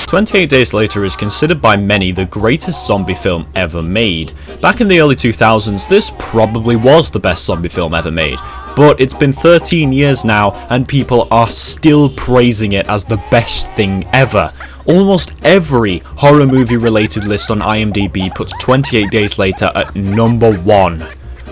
"28 Days Later" is considered by many the greatest zombie film ever made. Back in the early 2000s, this probably was the best zombie film ever made, but it's been 13 years now and people are still praising it as the best thing ever. Almost every horror movie related list on IMDb puts 28 Days Later at number 1.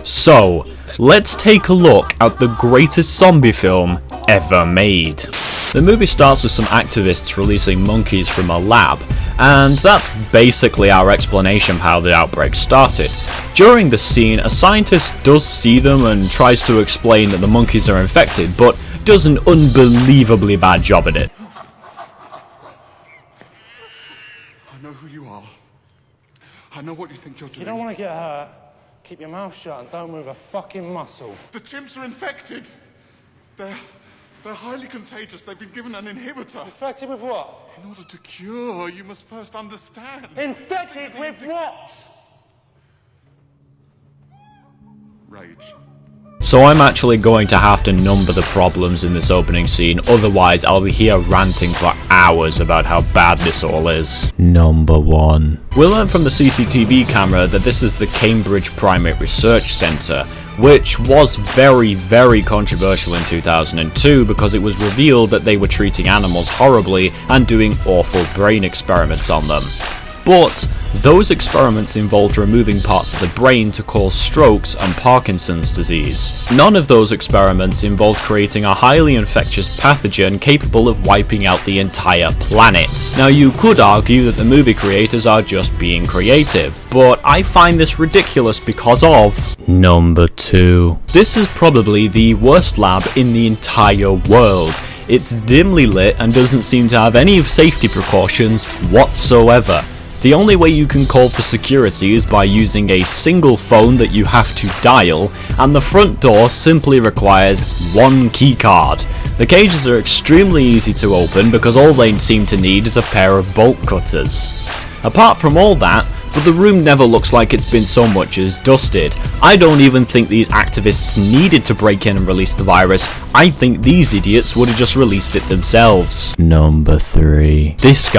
So, let's take a look at the greatest zombie film ever made. The movie starts with some activists releasing monkeys from a lab, and that's basically our explanation of how the outbreak started. During the scene, a scientist does see them and tries to explain that the monkeys are infected, but does an unbelievably bad job at it. I know who you are. I know what you think you're doing. You don't want to get hurt. Keep your mouth shut and don't move a fucking muscle. The chimps are infected. They're highly contagious. They've been given an inhibitor. Infected with what? In order to cure, you must first understand. Infected with what? Rage. So I'm actually going to have to number the problems in this opening scene, otherwise I'll be here ranting for hours about how bad this all is. Number 1. We learn from the CCTV camera that this is the Cambridge Primate Research Centre, which was very, very controversial in 2002 because it was revealed that they were treating animals horribly and doing awful brain experiments on them. But those experiments involved removing parts of the brain to cause strokes and Parkinson's disease. None of those experiments involved creating a highly infectious pathogen capable of wiping out the entire planet. Now you could argue that the movie creators are just being creative, but I find this ridiculous because of... Number 2. This is probably the worst lab in the entire world. It's dimly lit and doesn't seem to have any safety precautions whatsoever. The only way you can call for security is by using a single phone that you have to dial, and the front door simply requires one keycard. The cages are extremely easy to open because all they seem to need is a pair of bolt cutters. Apart from all that, but the room never looks like it's been so much as dusted. I don't even think these activists needed to break in and release the virus. I think these idiots would have just released it themselves. Number 3. This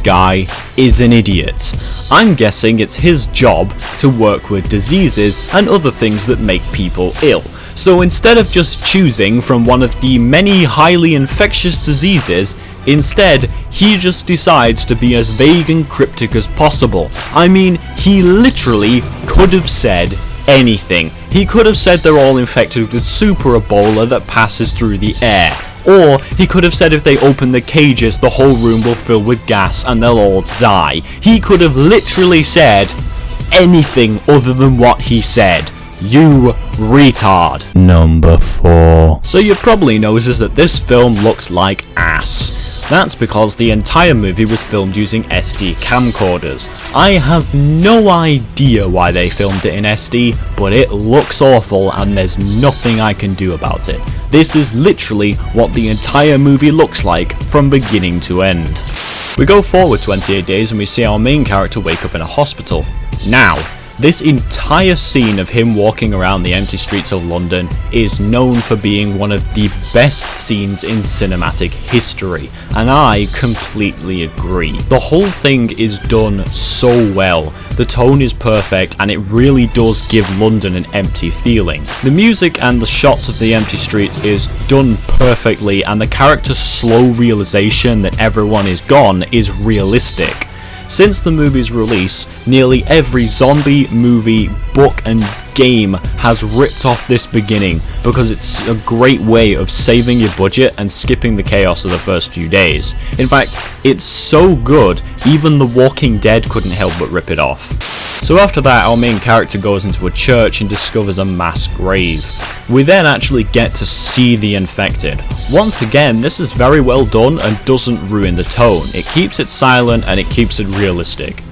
guy is an idiot. I'm guessing it's his job to work with diseases and other things that make people ill. So instead of just choosing from one of the many highly infectious diseases, instead he just decides to be as vague and cryptic as possible. I mean, he literally could have said anything. He could have said they're all infected with super Ebola that passes through the air. Or he could have said if they open the cages, the whole room will fill with gas and they'll all die. He could have literally said anything other than what he said. You retard. Number 4. So you probably noticed that this film looks like ass. That's because the entire movie was filmed using SD camcorders. I have no idea why they filmed it in SD, but it looks awful and there's nothing I can do about it. This is literally what the entire movie looks like from beginning to end. We go forward 28 days and we see our main character wake up in a hospital. Now, this entire scene of him walking around the empty streets of London is known for being one of the best scenes in cinematic history, and I completely agree. The whole thing is done so well, the tone is perfect, and it really does give London an empty feeling. The music and the shots of the empty streets is done perfectly, and the character's slow realization that everyone is gone is realistic. Since the movie's release, nearly every zombie movie, book and game has ripped off this beginning because it's a great way of saving your budget and skipping the chaos of the first few days. In fact, it's so good, even The Walking Dead couldn't help but rip it off. So after that, our main character goes into a church and discovers a mass grave. We then actually get to see the infected. Once again, this is very well done and doesn't ruin the tone. It keeps it silent and it keeps it realistic.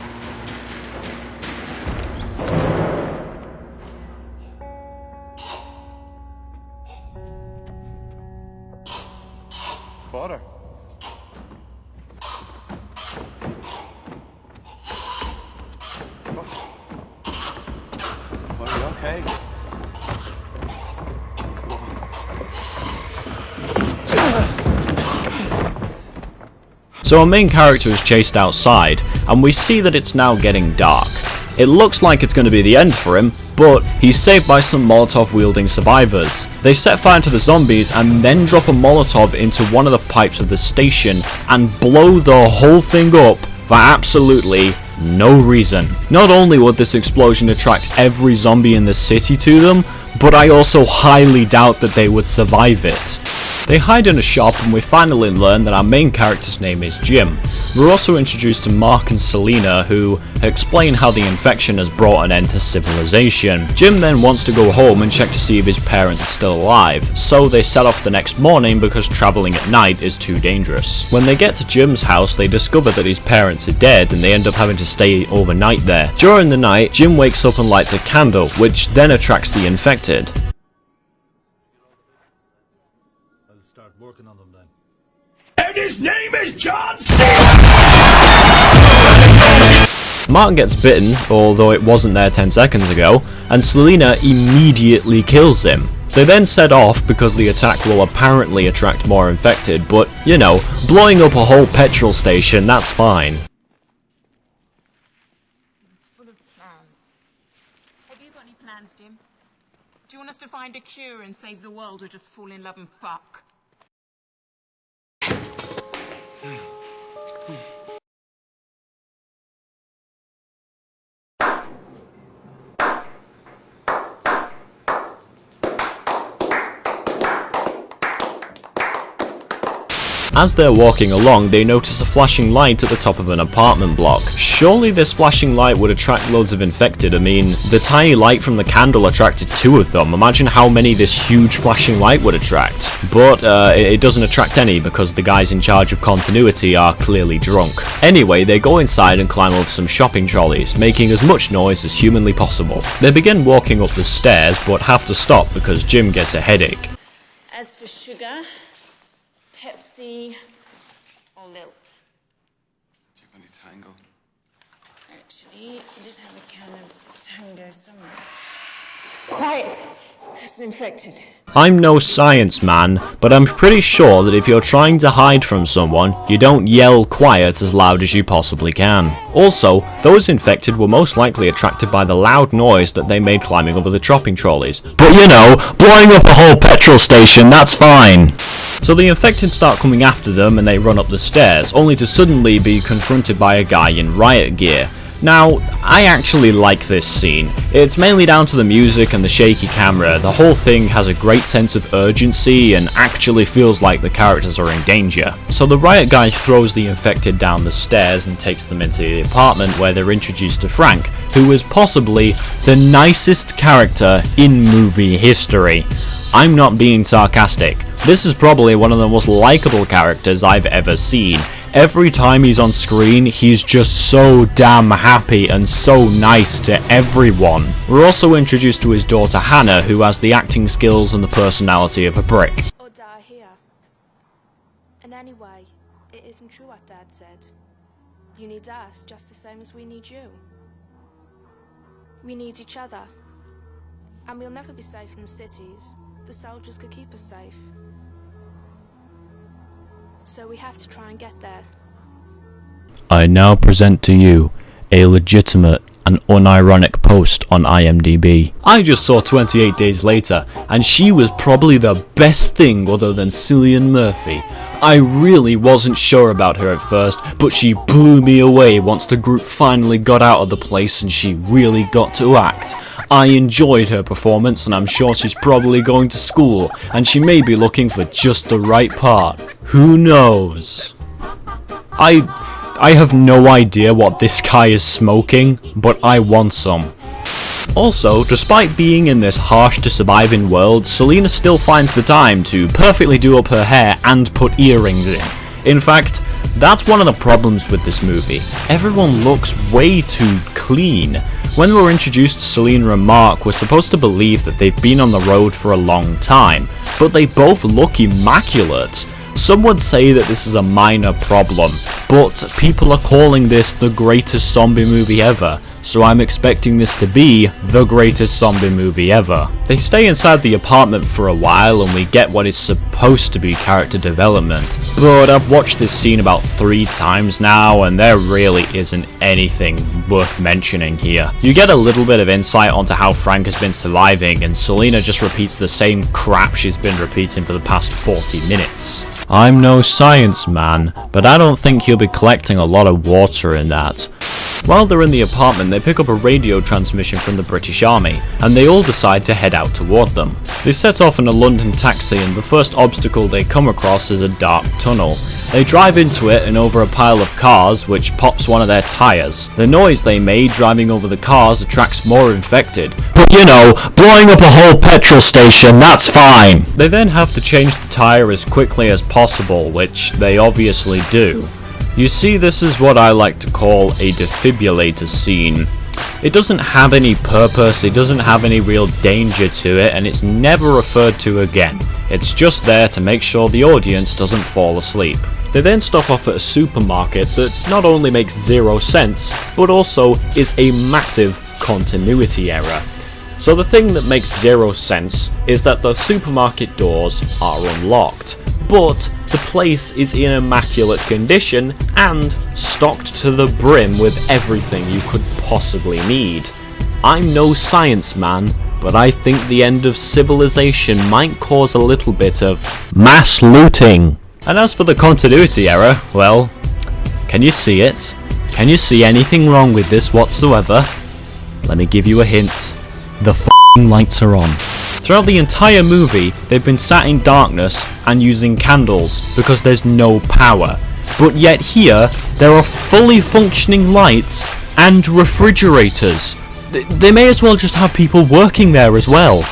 Water. What are okay? So our main character is chased outside, and we see that it's now getting dark. It looks like it's going to be the end for him, but he's saved by some Molotov-wielding survivors. They set fire to the zombies and then drop a Molotov into one of the pipes of the station and blow the whole thing up for absolutely no reason. Not only would this explosion attract every zombie in the city to them, but I also highly doubt that they would survive it. They hide in a shop and we finally learn that our main character's name is Jim. We're also introduced to Mark and Selena, who explain how the infection has brought an end to civilization. Jim then wants to go home and check to see if his parents are still alive, so they set off the next morning because travelling at night is too dangerous. When they get to Jim's house, they discover that his parents are dead and they end up having to stay overnight there. During the night, Jim wakes up and lights a candle, which then attracts the infected. Start working on them then. And his name is John C. Mark gets bitten, although it wasn't there 10 seconds ago, and Selena immediately kills him. They then set off because the attack will apparently attract more infected, but, you know, blowing up a whole petrol station, that's fine. It's full of plans. Have you got any plans, Jim? Do you want us to find a cure and save the world, or just fall in love and fuck? As they're walking along, they notice a flashing light at the top of an apartment block. Surely this flashing light would attract loads of infected. I mean, the tiny light from the candle attracted 2 of them. Imagine how many this huge flashing light would attract. But it doesn't attract any because the guys in charge of continuity are clearly drunk. Anyway, they go inside and climb up some shopping trolleys, making as much noise as humanly possible. They begin walking up the stairs, but have to stop because Jim gets a headache. As for sugar, Pepsi or Lilt? Do you have any Tango? Actually, I did have a can of Tango somewhere. Quiet! That's infected. I'm no science man, but I'm pretty sure that if you're trying to hide from someone, you don't yell quiet as loud as you possibly can. Also, those infected were most likely attracted by the loud noise that they made climbing over the shopping trolleys. But you know, blowing up a whole petrol station, that's fine. So the infected start coming after them and they run up the stairs, only to suddenly be confronted by a guy in riot gear. Now, I actually like this scene. It's mainly down to the music and the shaky camera. The whole thing has a great sense of urgency and actually feels like the characters are in danger. So the riot guy throws the infected down the stairs and takes them into the apartment where they're introduced to Frank, who is possibly the nicest character in movie history. I'm not being sarcastic. This is probably one of the most likable characters I've ever seen. Every time he's on screen, he's just so damn happy and so nice to everyone. We're also introduced to his daughter Hannah, who has the acting skills and the personality of a brick. Or die here. And anyway, it isn't true what Dad said. You need us just the same as we need you. We need each other. And we'll never be safe in the cities. The soldiers could keep us safe. So we have to try and get there. I now present to you a legitimate and unironic post on IMDb. I just saw 28 Days Later, and she was probably the best thing other than Cillian Murphy. I really wasn't sure about her at first, but she blew me away once the group finally got out of the place and she really got to act. I enjoyed her performance, and I'm sure she's probably going to school, and she may be looking for just the right part. Who knows? I have no idea what this guy is smoking, but I want some. Also, despite being in this harsh-to-surviving world, Selena still finds the time to perfectly do up her hair and put earrings in. In fact, that's one of the problems with this movie. Everyone looks way too clean. When we're introduced to Selena and Mark, we're supposed to believe that they've been on the road for a long time, but they both look immaculate. Some would say that this is a minor problem, but people are calling this the greatest zombie movie ever, so I'm expecting this to be the greatest zombie movie ever. They stay inside the apartment for a while and we get what is supposed to be character development, but I've watched this scene about 3 times now and there really isn't anything worth mentioning here. You get a little bit of insight onto how Frank has been surviving, and Selena just repeats the same crap she's been repeating for the past 40 minutes. I'm no science man, but I don't think you'll be collecting a lot of water in that. While they're in the apartment, they pick up a radio transmission from the British Army, and they all decide to head out toward them. They set off in a London taxi, and the first obstacle they come across is a dark tunnel. They drive into it and over a pile of cars, which pops one of their tyres. The noise they made driving over the cars attracts more infected. But you know, blowing up a whole petrol station, that's fine! They then have to change the tyre as quickly as possible, which they obviously do. You see, this is what I like to call a defibrillator scene. It doesn't have any purpose, it doesn't have any real danger to it, and it's never referred to again. It's just there to make sure the audience doesn't fall asleep. They then stop off at a supermarket that not only makes 0 sense, but also is a massive continuity error. So the thing that makes 0 sense is that the supermarket doors are unlocked, but the place is in immaculate condition and stocked to the brim with everything you could possibly need. I'm no science man, but I think the end of civilization might cause a little bit of mass looting. And as for the continuity error, well, can you see it? Can you see anything wrong with this whatsoever? Let me give you a hint. The f***ing lights are on. Throughout the entire movie, they've been sat in darkness and using candles because there's no power. But yet here, there are fully functioning lights and refrigerators. They may as well just have people working there as well.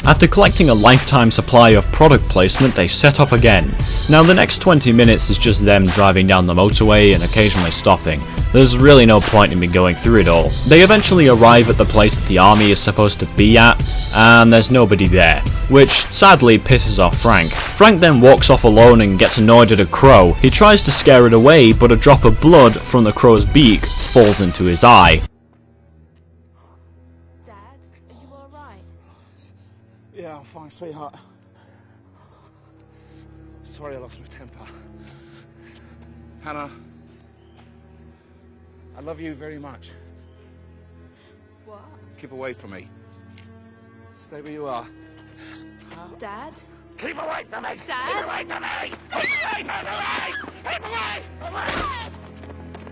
After collecting a lifetime supply of product placement, they set off again. Now the next 20 minutes is just them driving down the motorway and occasionally stopping. There's really no point in me going through it all. They eventually arrive at the place that the army is supposed to be at, and there's nobody there, which sadly pisses off Frank. Frank then walks off alone and gets annoyed at a crow. He tries to scare it away, but a drop of blood from the crow's beak falls into his eye. Dad, are you alright? Yeah, I'm fine, sweetheart. Sorry I lost my temper. Hannah, I love you very much. What? Keep away from me. Stay where you are. Dad? Keep away from me! Dad? Keep away from me! Keep away! Keep away! Keep away!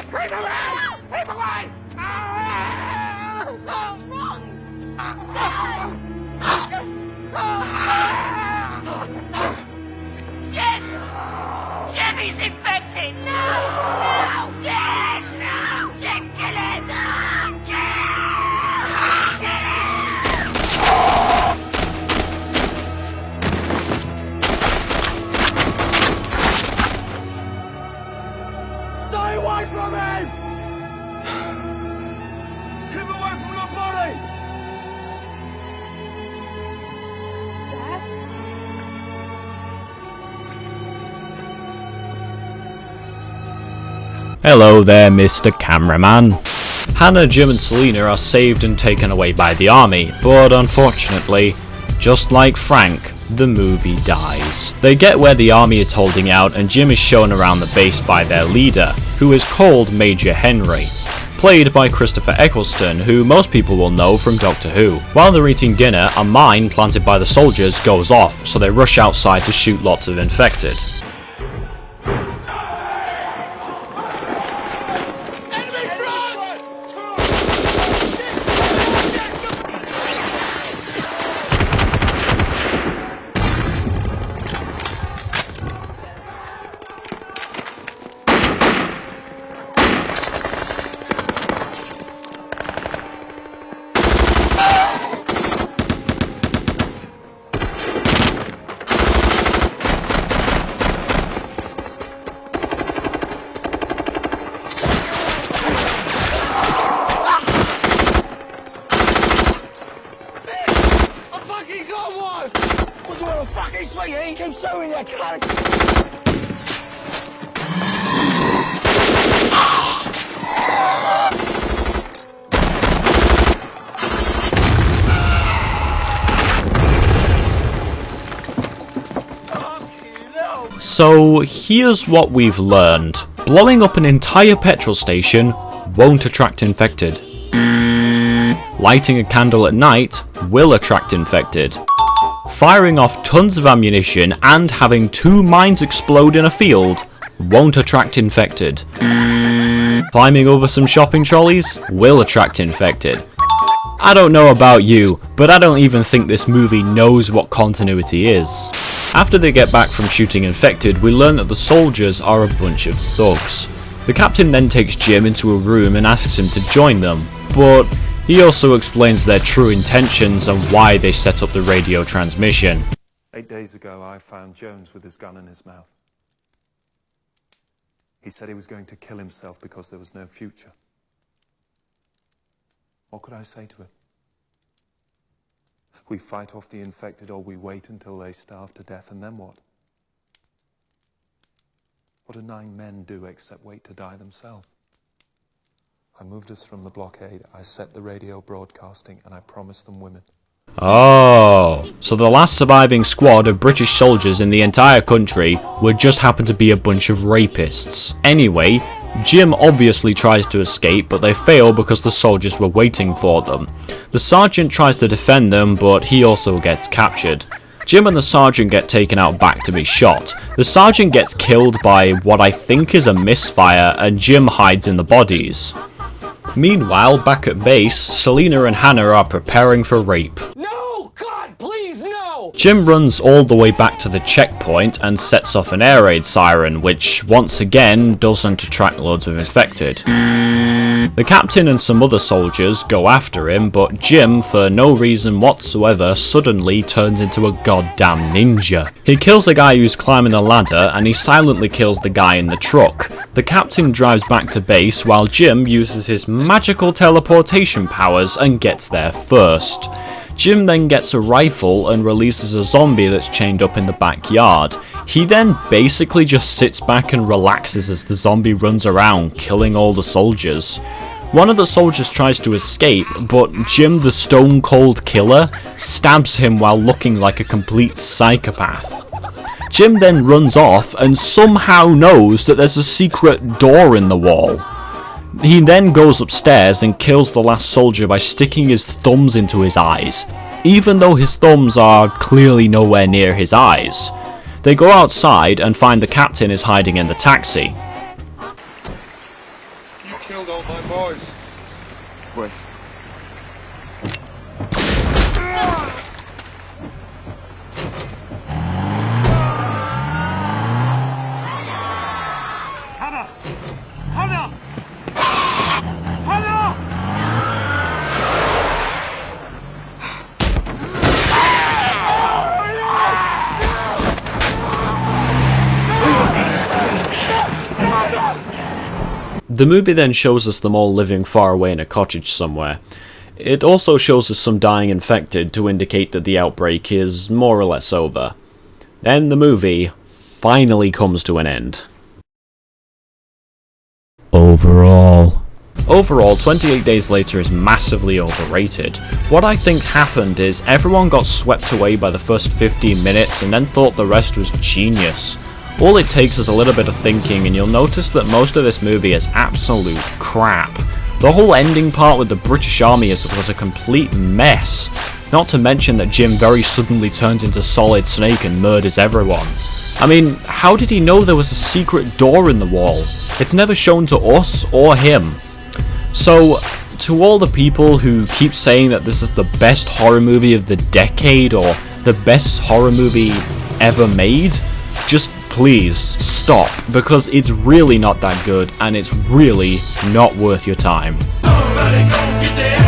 Keep away! Keep away! What's wrong? Jim! Jim, he's infected! No! Jim! No! Jim, kill him! Kill him! Stay away from him! Keep away from the body! Dad? Hello there, Mr. Cameraman. Hannah, Jim and Selena are saved and taken away by the army, but unfortunately, just like Frank, the movie dies. They get where the army is holding out and Jim is shown around the base by their leader, who is called Major Henry, played by Christopher Eccleston, who most people will know from Doctor Who. While they're eating dinner, a mine planted by the soldiers goes off, so they rush outside to shoot lots of infected. Keep showing your cunt! So here's what we've learned. Blowing up an entire petrol station won't attract infected. Lighting a candle at night will attract infected. Firing off tons of ammunition and having 2 mines explode in a field won't attract infected. Climbing over some shopping trolleys will attract infected. I don't know about you, but I don't even think this movie knows what continuity is. After they get back from shooting infected, we learn that the soldiers are a bunch of thugs. The captain then takes Jim into a room and asks him to join them, but he also explains their true intentions and why they set up the radio transmission. 8 days ago, I found Jones with his gun in his mouth. He said he was going to kill himself because there was no future. What could I say to him? We fight off the infected, or we wait until they starve to death, and then what? What do 9 men do except wait to die themselves? I moved us from the blockade, I set the radio broadcasting, and I promised them women. Oh, so the last surviving squad of British soldiers in the entire country would just happen to be a bunch of rapists. Anyway, Jim obviously tries to escape, but they fail because the soldiers were waiting for them. The sergeant tries to defend them, but he also gets captured. Jim and the sergeant get taken out back to be shot. The sergeant gets killed by what I think is a misfire, and Jim hides in the bodies. Meanwhile, back at base, Selena and Hannah are preparing for rape. No! God, please, no! Jim runs all the way back to the checkpoint and sets off an air raid siren, which once again doesn't attract loads of infected. The captain and some other soldiers go after him, but Jim, for no reason whatsoever, suddenly turns into a goddamn ninja. He kills the guy who's climbing the ladder, and he silently kills the guy in the truck. The captain drives back to base while Jim uses his magical teleportation powers and gets there first. Jim then gets a rifle and releases a zombie that's chained up in the backyard. He then basically just sits back and relaxes as the zombie runs around, killing all the soldiers. One of the soldiers tries to escape, but Jim the Stone Cold Killer stabs him while looking like a complete psychopath. Jim then runs off and somehow knows that there's a secret door in the wall. He then goes upstairs and kills the last soldier by sticking his thumbs into his eyes, even though his thumbs are clearly nowhere near his eyes. They go outside and find the captain is hiding in the taxi. You killed all my boys. Wait. Hannah! Hannah! Hannah! The movie then shows us them all living far away in a cottage somewhere. It also shows us some dying infected to indicate that the outbreak is more or less over. Then the movie finally comes to an end. Overall, 28 Days Later is massively overrated. What I think happened is everyone got swept away by the first 15 minutes and then thought the rest was genius. All it takes is a little bit of thinking and you'll notice that most of this movie is absolute crap. The whole ending part with the British Army was a complete mess. Not to mention that Jim very suddenly turns into Solid Snake and murders everyone. I mean, how did he know there was a secret door in the wall? It's never shown to us or him. So, to all the people who keep saying that this is the best horror movie of the decade or the best horror movie ever made, just please stop, because it's really not that good and it's really not worth your time. Somebody go get the